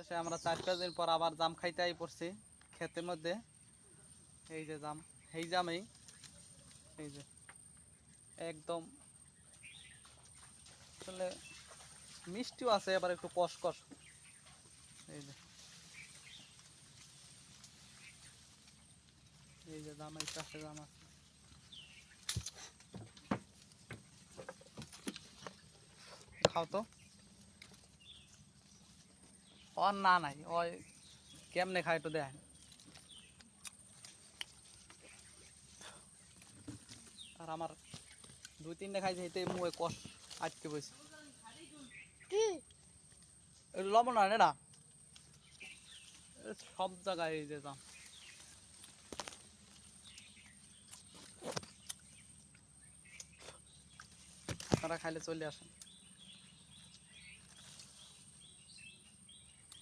অবশেষে আমরা 4-5 দিন পর আবার জাম খাইতে আই পড়ছি ক্ষেতের মধ্যে। এই যে জাম, এই জামেই এই যে একদম আসলে মিষ্টিও আছে, আবার একটু কষকষ। এই যে এই যে জাম, এই পাশে জাম আছে। খাও তো। ওর না নাই, ওই কেমনে খায় একটু দেখেন। আর আমার 2-3টে খাইছে, এতে মুখে কষ আটকে বসে। কি লবণ হয় না সব জায়গায় এই যে জাম। আপনারা খাইলে চলে আসেন।